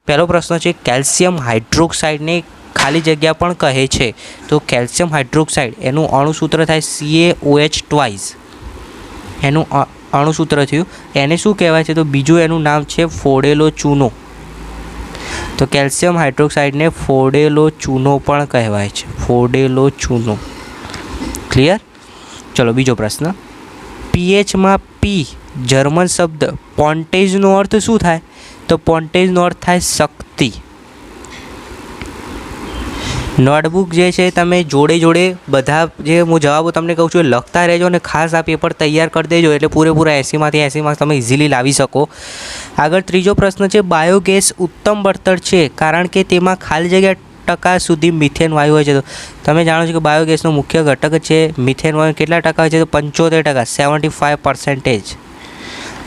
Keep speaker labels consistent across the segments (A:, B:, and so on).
A: પહેલો પ્રશ્ન છે કેલ્શિયમ હાઇડ્રોક્સાઇડને ખાલી જગ્યા પણ કહે છે. તો કેલ્શિયમ હાઇડ્રોક્સાઇડ એનું અણુસૂત્ર થાય CaOH ટ્વાઇસ. એનું અણુસૂત્ર થયું. એને શું કહેવાય છે? તો બીજું એનું નામ છે ફોડેલો ચૂનો. તો કેલ્શિયમ હાઇડ્રોક્સાઇડને ફોડેલો ચૂનો પણ કહેવાય છે. ફોડેલો ચૂનો. ક્લિયર? ચલો બીજો પ્રશ્ન. પીએચમાં પી જર્મન શબ્દ પોન્ટેજનો અર્થ શું થાય? તો પોન્ટેજનો અર્થ થાય શક્તિ. નોટબુક જે છે તમે જોડે બધા જે હું જવાબો તમને કહું છું એ લખતા રહેજો અને ખાસ આ પેપર તૈયાર કરી દેજો એટલે પૂરેપૂરા 80માંથી 80 માર્ક્સ તમે ઇઝીલી લાવી શકો. આગળ ત્રીજો પ્રશ્ન છે બાયોગેસ ઉત્તમ બળતણ છે કારણ કે તેમાં ખાલી જગ્યા ટકા સુધી મિથેન વાયુ હોય છે. તો તમે જાણો છો કે બાયોગેસનો મુખ્ય ઘટક છે મિથેન વાયુ. કેટલા ટકા હોય છે? તો 75%, 75%.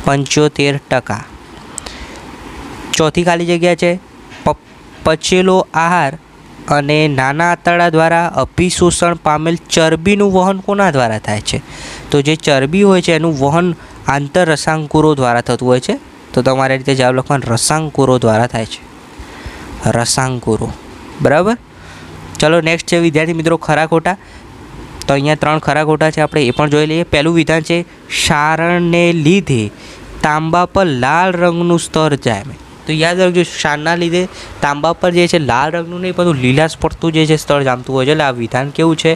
A: 75%. ચોથી ખાલી જગ્યા છે પચેલો આહાર અને નાના આંતરડા દ્વારા અભિશોષણ પામેલ ચરબીનું વહન કોના દ્વારા થાય છે? તો જે ચરબી હોય છે એનું વહન આંતર રસાંકુરો દ્વારા થતું હોય છે. તો તમારે રીતે જવાબ લખવાનો રસાંકુરો દ્વારા થાય છે. રસાંકુરો. બરાબર. ચલો નેક્સ્ટ છે વિદ્યાર્થી મિત્રો ખરા ખોટા. તો અહીંયા 3 ખરા ખોટા છે, આપણે એ પણ જોઈ લઈએ. પહેલું વિધાન છે ક્ષારને લીધે તાંબા પર લાલ રંગનું સ્તર જામે. તો યાદ રાખજો ક્ષારના લીધે તાંબા પર જે છે લાલ રંગનું નહીં પરંતુ લીલાશ પડતું જે છે સ્તર જામતું હોય છે. એટલે આ વિધાન કેવું છે?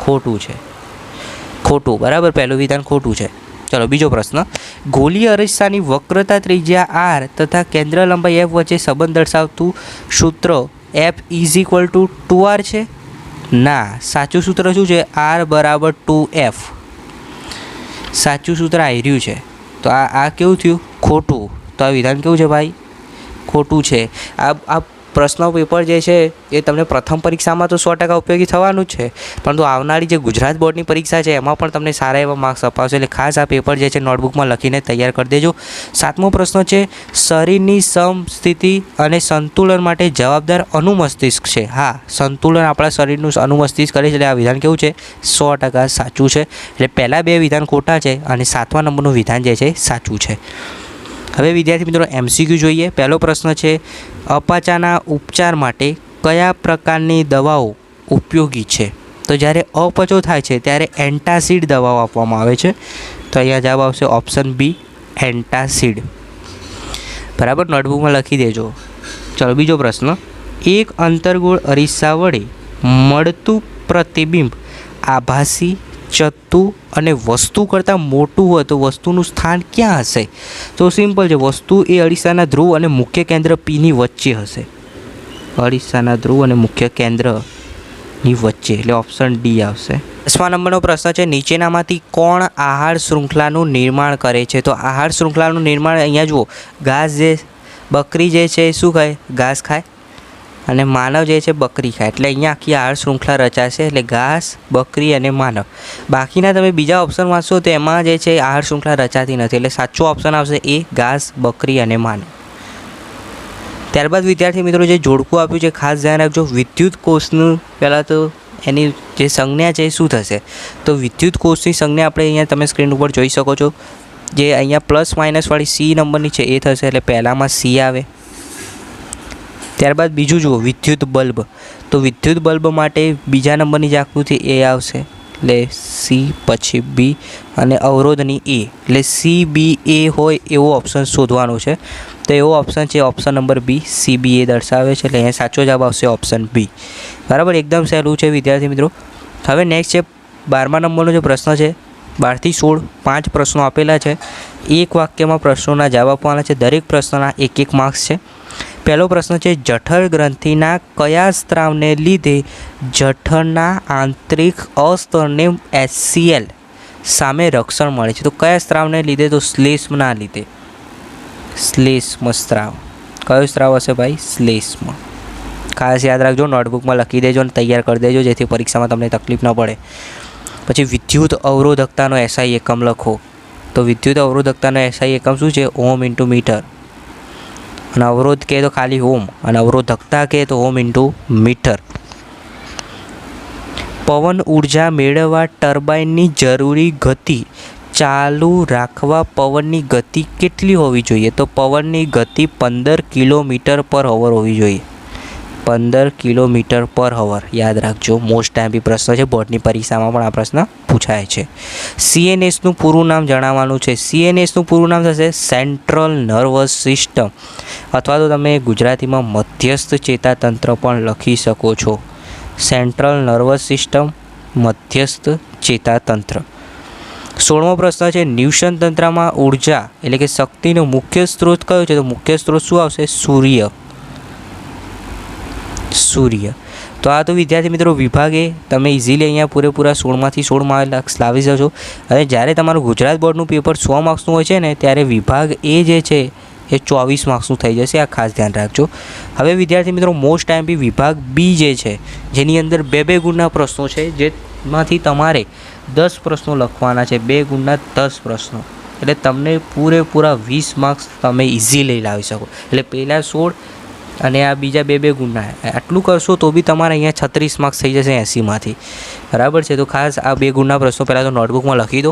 A: ખોટું છે. ખોટું. બરાબર. પહેલું વિધાન ખોટું છે. ચલો બીજો પ્રશ્ન. ગોલીય અરીસાની વક્રતા ત્રિજ્યા r તથા કેન્દ્ર લંબાઈ f વચ્ચે સંબંધ દર્શાવતું સૂત્ર f = 2r છે? ના. સાચું સૂત્ર શું છે? r = 2f. સાચું સૂત્ર આવી રહ્યું છે. તો આ કેવું થયું? ખોટું. તો આ વિધાન કેવું છે ભાઈ? ખોટું છે. આ પ્રશ્ન પેપર જે છે એ તમને પ્રથમ પરીક્ષામાં તો 100% ઉપયોગી થવાનું જ છે, પરંતુ આવનારી જે ગુજરાત બોર્ડની પરીક્ષા છે એમાં પણ તમને સારા એવા માર્ક્સ અપાવશે. એટલે ખાસ આ પેપર જે છે નોટબુકમાં લખીને તૈયાર કરી દેજો. 7મો પ્રશ્ન છે શરીરની સમસ્થિતિ અને સંતુલન માટે જવાબદાર અનુમસ્તિષ્ક છે. હા, સંતુલન આપણા શરીરનું અનુમસ્તિષ્ક કરે છે. એટલે આ વિધાન કેવું છે? 100% સાચું છે. એટલે પહેલાં 2 વિધાન ખોટા છે અને 7મા નંબરનું વિધાન જે છે સાચું છે. હવે વિદ્યાર્થી મિત્રો MCQ જોઈએ. પહેલો પ્રશ્ન છે અપાચાના ઉપચાર માટે કયા પ્રકારની દવાઓ ઉપયોગી છે? તો જ્યારે અપચો થાય છે ત્યારે એન્ટાસિડ દવાઓ આપવામાં આવે છે. તો અહીંયા જવાબ આવશે ઓપ્શન બી, એન્ટાસિડ. બરાબર. નોટબુકમાં લખી દેજો. ચલો બીજો પ્રશ્ન. એક અંતર્ગોળ અરીસા વડે મળતું પ્રતિબિંબ આભાસી, ચત્તુ અને વસ્તુ કરતાં મોટું હોય તો વસ્તુનું સ્થાન ક્યાં હશે? તો સિમ્પલ છે. વસ્તુ એ અરીસાના ધ્રુવ અને મુખ્ય કેન્દ્ર પીની વચ્ચે હશે. અરીસાના ધ્રુવ અને મુખ્ય કેન્દ્રની વચ્ચે. એટલે ઓપ્શન ડી આવશે. 10મા નંબરનો પ્રશ્ન છે નીચેનામાંથી કોણ આહાર શૃંખલાનું નિર્માણ કરે છે? તો આહાર શૃંખલાનું નિર્માણ અહીંયા જુઓ. ઘાસ જે બકરી જે છે એ શું ખાય? ઘાસ ખાય. અને માનવ જે છે બકરી ખાય. એટલે અહીંયા આખી આહાર શૃંખલા રચાશે. એટલે ઘાસ, બકરી અને માનવ. બાકીના તમે બીજા ઓપ્શન વાંચશો તો એમાં જે છે આહાર શૃંખલા રચાતી નથી. એટલે સાચો ઓપ્શન આવશે એ, ઘાસ, બકરી અને માનવ. ત્યારબાદ વિદ્યાર્થી મિત્રો જે જોડકું આપ્યું છે ખાસ ધ્યાન રાખજો. વિદ્યુત કોષનું પહેલાં તો એની જે સંજ્ઞા છે એ શું થશે? તો વિદ્યુત કોષની સંજ્ઞા આપણે અહીંયા તમે સ્ક્રીન ઉપર જોઈ શકો છો. જે અહીંયા પ્લસ માઇનસ વાળી C નંબરની છે એ થશે. એટલે પહેલાંમાં C આવે. ત્યારબાદ બીજું જુઓ વિદ્યુત બલ્બ. તો વિદ્યુત બલ્બ માટે બીજા નંબરની જે આકૃતિ એ આવશે. એટલે C પછી B અને અવરોધની A. એટલે CBA હોય એવો ઓપ્શન શોધવાનો છે. તો એવો ઓપ્શન છે ઓપ્શન નંબર બી, CBA દર્શાવે છે. એટલે અહીંયા સાચો જવાબ આવશે ઓપ્શન બી. બરાબર. એકદમ સહેલું છે વિદ્યાર્થી મિત્રો. હવે નેક્સ્ટ છે 12મા નંબરનો જે પ્રશ્ન છે. 12 થી 16 5 પ્રશ્નો આપેલા છે. એક વાક્યમાં પ્રશ્નોના જવાબ આપવાના છે. દરેક પ્રશ્નના 1 માર્ક્સ છે. પહેલો પ્રશ્ન છે જઠર ગ્રંથિના કયા સ્ત્રાવને લીધે જઠરના આંતરિક અસ્તરને HCl સામે રક્ષણ મળે છે? તો કયા સ્ત્રાવને લીધે? તો શ્લેષ્મના લીધે. શ્લેષ્મ સ્ત્રાવ. કયો સ્ત્રાવ હશે ભાઈ? શ્લેષ્મ. ખાસ યાદ રાખજો. નોટબુકમાં લખી દેજો અને તૈયાર કરી દેજો જેથી પરીક્ષામાં તમને તકલીફ ન પડે. પછી વિદ્યુત અવરોધકતાનો SI એકમ લખો. તો વિદ્યુત અવરોધકતાનો SI એકમ શું છે? ઓમ ઇન્ટુ મીટર. અને અવરોધ કહે તો ખાલી ઓમ, અને અવરોધકતા કહે તો ઓમ ઇન્ટુ મીટર. પવન ઉર્જા મેળવવા ટર્બાઇનની જરૂરી ગતિ ચાલુ રાખવા પવનની ગતિ કેટલી હોવી જોઈએ? તો પવનની ગતિ 15 કિલોમીટર પર અવર હોવી જોઈએ. 15 કિલોમીટર પર અવર. યાદ રાખજો, મોસ્ટ ટાઈમ પ્રશ્ન છે, બોર્ડની પરીક્ષામાં પણ આ પ્રશ્ન પૂછાય છે. CNSનું પૂરું નામ જણાવવાનું છે. CNSનું પૂરું નામ થશે સેન્ટ્રલ નર્વસ સિસ્ટમ, અથવા તો તમે ગુજરાતીમાં મધ્યસ્થ ચેતાતંત્ર પણ લખી શકો છો. સેન્ટ્રલ નર્વસ સિસ્ટમ, મધ્યસ્થ ચેતાતંત્ર. 16મો પ્રશ્ન છે, નિવસન તંત્રમાં ઉર્જા એટલે કે શક્તિનો મુખ્ય સ્ત્રોત કયો છે? તો મુખ્ય સ્ત્રોત શું આવશે? સૂર્ય. તો આ તો વિદ્યાર્થી મિત્રો વિભાગે તમે ઇઝીલી અહીંયા પૂરેપૂરા 16માંથી 16 માર્ક્સ લાવી જશો. અને જ્યારે તમારું ગુજરાત બોર્ડનું પેપર 100 માર્ક્સનું હોય છે ને, ત્યારે વિભાગ એ જે છે એ 24 માર્ક્સનું થઈ જશે. આ ખાસ ધ્યાન રાખજો. હવે વિદ્યાર્થી મિત્રો મોસ્ટ ટાઈમ વિભાગ બી જે છે, જેની અંદર 2 ગુણના પ્રશ્નો છે, જેમાંથી તમારે 10 પ્રશ્નો લખવાના છે. 2 ગુણના 10 પ્રશ્નો, એટલે તમને પૂરેપૂરા 20 માર્ક્સ તમે ઇઝીલી લાવી શકો. એટલે પહેલાં 16 અને આ બીજા 2 ગુણના, આટલું કરશો તો બી તમારે અહીંયા 36 માર્ક્સ થઈ જશે 80માંથી. બરાબર છે? તો ખાસ આ 2 ગુણના પ્રશ્નો પહેલાં તો નોટબુકમાં લખી દો.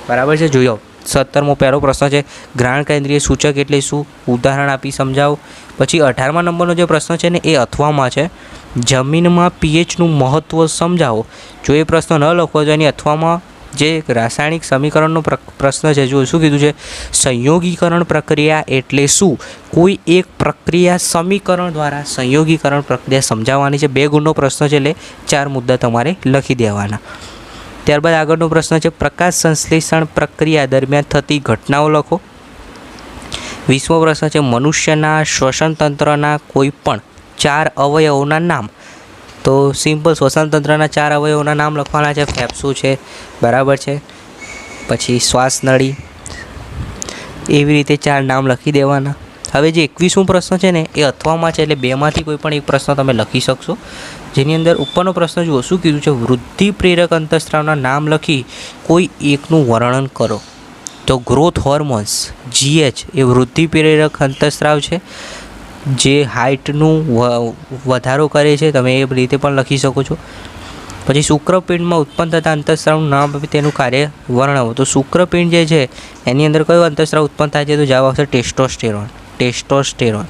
A: બરાબર છે? જોયો 17મો પહેલો પ્રશ્ન છે, ગ્રાણ કેન્દ્રીય સૂચક એટલે શું? ઉદાહરણ આપી સમજાવો. પછી 18મા નંબરનો જે પ્રશ્ન છે ને, એ અથવામાં છે, જમીનમાં pHનું મહત્ત્વ સમજાવો. જો એ પ્રશ્ન ન લખો તો એની અથવામાં જે રાસાયણિક સમીકરણનો પ્રશ્ન છે, જો શું કીધું છે, સંયોગીકરણ પ્રક્રિયા એટલે શું? કોઈ એક પ્રક્રિયા સમીકરણ દ્વારા સંયોગીકરણ પ્રક્રિયા સમજાવવાની છે. 2 ગુણનો પ્રશ્ન છે, એટલે 4 મુદ્દા તમારે લખી દેવાના. ત્યારબાદ આગળનો પ્રશ્ન છે, પ્રકાશ સંશ્લેષણ પ્રક્રિયા દરમિયાન થતી ઘટનાઓ લખો. 20મો પ્રશ્ન છે, મનુષ્યના શ્વસન તંત્રના કોઈ પણ 4 અવયવોના નામ. તો સિમ્પલ શ્વસન તંત્રના 4 અવયવોના નામ લખવાના છે. ફેફસું છે, બરાબર છે, પછી શ્વાસ નળી, એવી રીતે 4 નામ લખી દેવાના. હવે જે 21મો પ્રશ્ન છે ને, એ અથવામાં છે, એટલે 2માંથી કોઈ પણ એક પ્રશ્ન તમે લખી શકશો. જેની અંદર ઉપરનો પ્રશ્ન જુઓ, શું કીધું છે, વૃદ્ધિ પ્રેરક અંતઃસ્ત્રાવના નામ લખી કોઈ એકનું વર્ણન કરો. તો ગ્રોથ હોર્મોન્સ GH એ વૃદ્ધિ પ્રેરક અંતઃસ્ત્રાવ છે, જે હાઇટનું વધારો કરે છે. તમે એ રીતે પણ લખી શકો છો. પછી શુક્રપિંડમાં ઉત્પન્ન થતા અંતઃસ્ત્રાવનું નામ આપી તેનું કાર્ય વર્ણવો. તો શુક્રપિંડ જે છે એની અંદર કયો અંતઃસ્ત્રાવ ઉત્પન્ન થાય છે? તો જવાબ આવશે ટેસ્ટોસ્ટેરોન.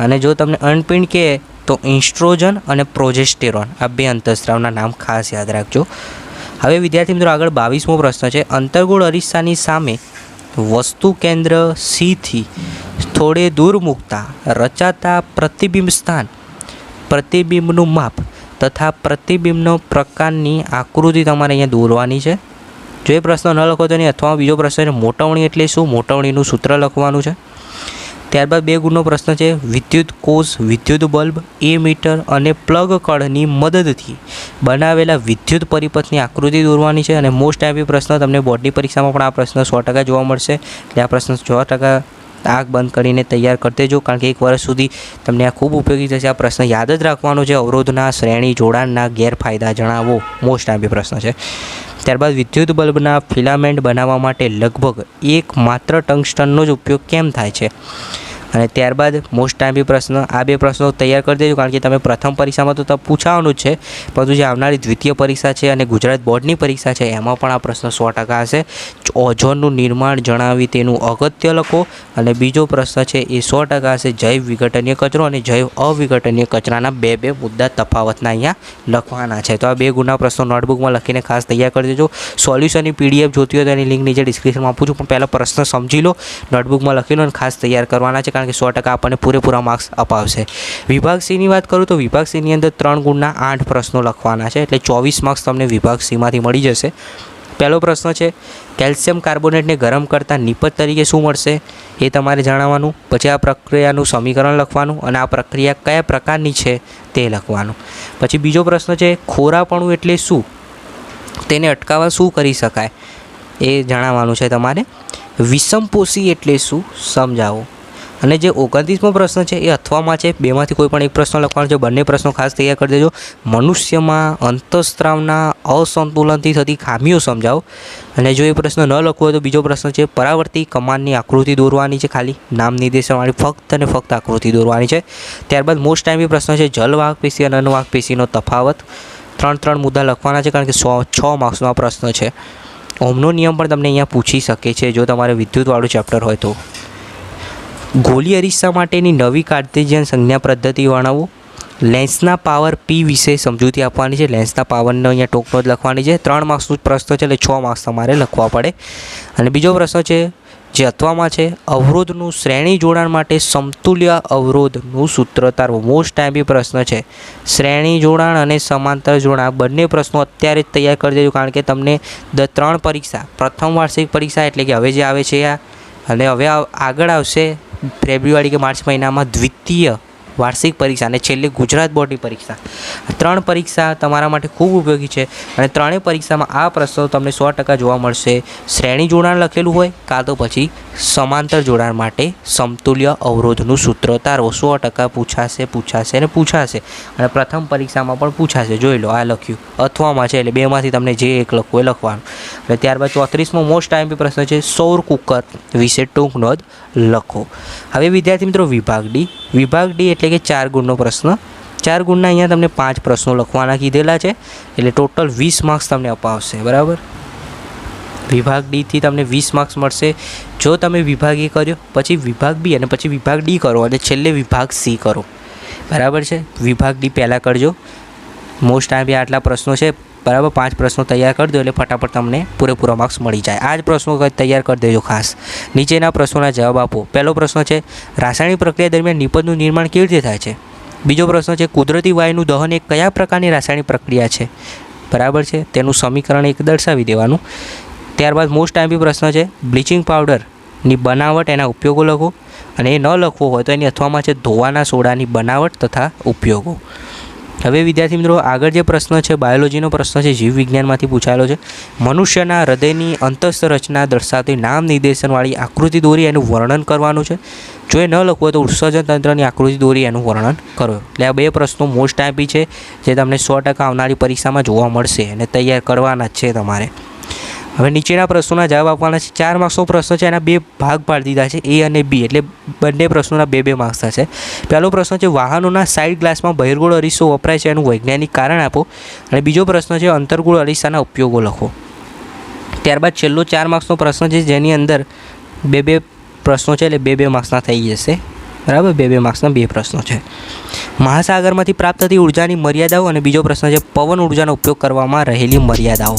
A: અને જો તમને અનપિંડ કહે તો ઇન્સ્ટ્રોજન અને પ્રોજેસ્ટેરોન, આ 2 અંતઃસ્ત્રાવના નામ ખાસ યાદ રાખજો. હવે વિદ્યાર્થી મિત્રો આગળ 22મો પ્રશ્ન છે, અંતર્ગોળ અરીસાની સામે વસ્તુ કેન્દ્ર Cથી થોડે દૂર મૂકતા રચાતા પ્રતિબિંબ સ્થાન, પ્રતિબિંબનું માપ તથા પ્રતિબિંબનો પ્રકારની આકૃતિ તમારે અહીંયા દોરવાની છે. જો એ પ્રશ્ન ન લખો તો એની અથવા બીજો પ્રશ્ન છે, મોટવણી એટલે શું? મોટવણીનું સૂત્ર લખવાનું છે. ત્યારબાદ 2 ગુણનો પ્રશ્ન છે, વિદ્યુત કોષ, વિદ્યુત બલ્બ, એમીટર અને પ્લગ કળની મદદથી બનાવેલા વિદ્યુત પરિપથની આકૃતિ દોરવાની છે. અને મોસ્ટ ટાઈમ પ્રશ્ન તમને બોર્ડની પરીક્ષામાં પણ આ પ્રશ્ન 100% જોવા મળશે. એટલે આ પ્રશ્ન 100% આંખ બંધ કરીને તૈયાર કરી દેજો, કારણ કે 1 વર્ષ સુધી તમને આ ખૂબ ઉપયોગી થશે. આ પ્રશ્ન યાદ જ રાખવાનો છે. અવરોધના શ્રેણી જોડાણના ગેરફાયદા જણાવો, મોસ્ટ ટાઈમ પ્રશ્ન છે. ત્યારબાદ વિદ્યુત બલ્બના ફિલામેન્ટ બનાવવા માટે લગભગ માત્ર ટંગસ્ટનનો જ ઉપયોગ કેમ થાય છે? અને ત્યારબાદ મોસ્ટ ટાઈમ પ્રશ્ન, આ 2 પ્રશ્નો તૈયાર કરી દેજો, કારણ કે તમે પ્રથમ પરીક્ષામાં તો પૂછાવાનું જ છે, પરંતુ જે આવનારી દ્વિતીય પરીક્ષા છે અને ગુજરાત બોર્ડની પરીક્ષા છે, એમાં પણ આ પ્રશ્ન 100% હશે. ઓઝોનનું નિર્માણ જણાવી તેનું અગત્ય લખો. અને બીજો પ્રશ્ન છે એ 100% હશે, જૈવ વિઘટનીય કચરો અને જૈવ અવિઘટનીય કચરાના 2 મુદ્દા તફાવતના અહીંયા લખવાના છે. તો આ 2 ગુણના પ્રશ્નો નોટબુકમાં લખીને ખાસ તૈયાર કરી દેજો. સોલ્યુશનની PDF જોતી હોય તો એની લિંક નીચે ડિસ્ક્રિપ્શનમાં આપું છું, પણ પહેલાં પ્રશ્ન સમજી લો, નોટબુકમાં લખી લો અને ખાસ તૈયાર કરવાના છે, કારણ કે 100% આપણને પૂરેપૂરા માર્ક્સ અપાવશે. વિભાગ Cની વાત કરું તો વિભાગ Cની અંદર 3 ગુણના 8 પ્રશ્નો લખવાના છે, એટલે 24 માર્ક્સ તમને વિભાગ Cમાંથી મળી જશે. પહેલો પ્રશ્ન છે, કેલ્શિયમ કાર્બોનેટને ગરમ કરતાં નિપજ તરીકે શું મળશે? એ તમારે જણાવવાનું. પછી આ પ્રક્રિયાનું સમીકરણ લખવાનું અને આ પ્રક્રિયા કયા પ્રકારની છે તે લખવાનું. પછી બીજો પ્રશ્ન છે, ખોરાપણું એટલે શું? તેને અટકાવવા શું કરી શકાય એ જણાવવાનું છે તમારે. વિષમપોષી એટલે શું? સમજાવો. અને જે 29મો પ્રશ્ન છે એ અથવામાં છે, 2માંથી કોઈ પણ એક પ્રશ્ન લખવાનો છે. બંને પ્રશ્નો ખાસ તૈયાર કરી દેજો. મનુષ્યમાં અંતઃસ્ત્રાવના અસંતુલનથી થતી ખામીઓ સમજાવો. અને જો એ પ્રશ્ન ન લખવો હોય તો બીજો પ્રશ્ન છે, પરાવર્તી કમાનની આકૃતિ દોરવાની છે, ખાલી નામ નિર્દેશનવાળી ફક્ત અને ફક્ત આકૃતિ દોરવાની છે. ત્યારબાદ મોસ્ટ ટાઈમ પ્રશ્ન છે, જલવાહક પેશી અને અનુવાહક પેશીનો તફાવત. 3 મુદ્દા લખવાના છે, કારણ કે 6 માર્ક્સનો આ પ્રશ્ન છે. ઓહમનો નિયમ પણ તમને અહીંયા પૂછી શકે છે જો તમારે વિદ્યુતવાળું ચેપ્ટર હોય તો. ગોલી અરીસા માટેની નવી કાર્ટેશિયન સંજ્ઞા પદ્ધતિ વર્ણવો. લેન્સના પાવર પી વિશે સમજૂતી આપવાની છે. લેન્સના પાવરનો અહીંયા ટોકનો જ લખવાની છે. 3 માર્ક્સનું પ્રશ્ન છે એટલે 6 માર્ક્સ તમારે લખવા પડે. અને બીજો પ્રશ્ન છે જે અથવામાં છે, અવરોધનું શ્રેણી જોડાણ માટે સમતુલ્ય અવરોધનું સૂત્ર તારવો. મોસ્ટ ટાઈમ પ્રશ્ન છે. શ્રેણી જોડાણ અને સમાંતર જોડાણ બંને પ્રશ્નો અત્યારે જ તૈયાર કરી દેજો, કારણ કે તમને 3 પરીક્ષા, પ્રથમ વાર્ષિક પરીક્ષા એટલે કે હવે જે આવે છે આ, અને હવે આગળ આવશે ફેબ્રુઆરી કે માર્ચ મહિનામાં દ્વિતીય વાર્ષિક પરીક્ષા અને છેલ્લે ગુજરાત બોર્ડની પરીક્ષા. 3 પરીક્ષા તમારા માટે ખૂબ ઉપયોગી છે અને ત્રણેય પરીક્ષામાં આ પ્રશ્નો તમને 100% જોવા મળશે. શ્રેણી જોડાણ લખેલું હોય કાં તો પછી સમાંતર જોડાણ માટે સમતુલ્ય અવરોધનું સૂત્ર તારવો. 100% પૂછાશે અને પ્રથમ પરીક્ષામાં પણ પૂછાશે. જોઈ લો, આ લખ્યું અથવામાં છે એટલે બેમાંથી તમને જે એક લખવું એ લખવાનું. અને ત્યારબાદ 34મો મોસ્ટ ટાઈમ પ્રશ્ન છે, સૌર કુકર વિશે ટૂંક નોંધ લખો. હવે વિદ્યાર્થી મિત્રો વિભાગ ડી એટલે કે 4 ગુણનો પ્રશ્ન. 4 ગુણના અહીંયા તમને 5 પ્રશ્નો લખવાના કીધેલા છે એટલે ટોટલ 20 માર્ક્સ તમને અપાવશે. બરાબર, વિભાગ ડીથી તમને 20 માર્ક્સ મળશે જો તમે વિભાગ એ કર્યો, પછી વિભાગ બી અને પછી વિભાગ ડી કરો અને છેલ્લે વિભાગ સી કરો. બરાબર છે, વિભાગ ડી પહેલાં કરજો. મોસ્ટ ટાઈમ આટલા પ્રશ્નો છે. બરાબર, 5 પ્રશ્નો તૈયાર કરી દો એટલે ફટાફટ તમને પૂરેપૂરા માર્ક્સ મળી જાય. આ જ પ્રશ્નો તૈયાર કરી દેજો ખાસ. નીચેના પ્રશ્નોના જવાબ આપો. પહેલો પ્રશ્ન છે, રાસાયણિક પ્રક્રિયા દરમિયાન નિપજનું નિર્માણ કેવી રીતે થાય છે? બીજો પ્રશ્ન છે, કુદરતી વાયુનું દહન એ કયા પ્રકારની રાસાયણિક પ્રક્રિયા છે? બરાબર છે, તેનું સમીકરણ એક દર્શાવી દેવાનું. ત્યારબાદ મોસ્ટ ટાઈમ પ્રશ્ન છે, બ્લીચિંગ પાવડરની બનાવટ, એના ઉપયોગો લખો. અને એ ન લખવો હોય તો એની અથવામાં છે ધોવાના સોડાની બનાવટ તથા ઉપયોગો. હવે વિદ્યાર્થી મિત્રો આગળ જે પ્રશ્ન છે બાયોલોજીનો પ્રશ્ન છે, જીવ વિજ્ઞાનમાંથી પૂછાયેલો છે. મનુષ્યના હૃદયની અંતસ્થ રચના દર્શાવતી નામ નિર્દેશનવાળી આકૃતિ દોરી એનું વર્ણન કરવાનું છે. જો એ ન લખવું હોય તો ઉત્સર્જન તંત્રની આકૃતિ દોરી એનું વર્ણન કરો. એટલે આ 2 પ્રશ્નો મોસ્ટ ટાઈમ છે જે તમને 100% આવનારી પરીક્ષામાં જોવા મળશે અને તૈયાર કરવાના જ છે તમારે. હવે નીચેના પ્રશ્નોના જવાબ આપવાના છે. 4 માર્ક્સનો પ્રશ્ન છે, એના 2 ભાગ પાડી દીધા છે, એ અને બી, એટલે બંને પ્રશ્નોના 2 માર્ક્સ થશે. પહેલો પ્રશ્ન છે, વાહનોના સાઇડ ગ્લાસમાં બહિર્ગોળ અરીસો વપરાય છે એનું વૈજ્ઞાનિક કારણ આપો. અને બીજો પ્રશ્ન છે, અંતર્ગોળ અરીસાના ઉપયોગો લખો. ત્યારબાદ છેલ્લો 4 માર્ક્સનો પ્રશ્ન છે જેની અંદર 2 પ્રશ્નો છે એટલે 2 માર્ક્સના થઈ જશે. બરાબર, 2 માર્ક્સના 2 પ્રશ્નો છે. મહાસાગરમાંથી પ્રાપ્ત થતી ઉર્જાની મર્યાદાઓ અને બીજો પ્રશ્ન છે, પવન ઉર્જાનો ઉપયોગ કરવામાં રહેલી મર્યાદાઓ.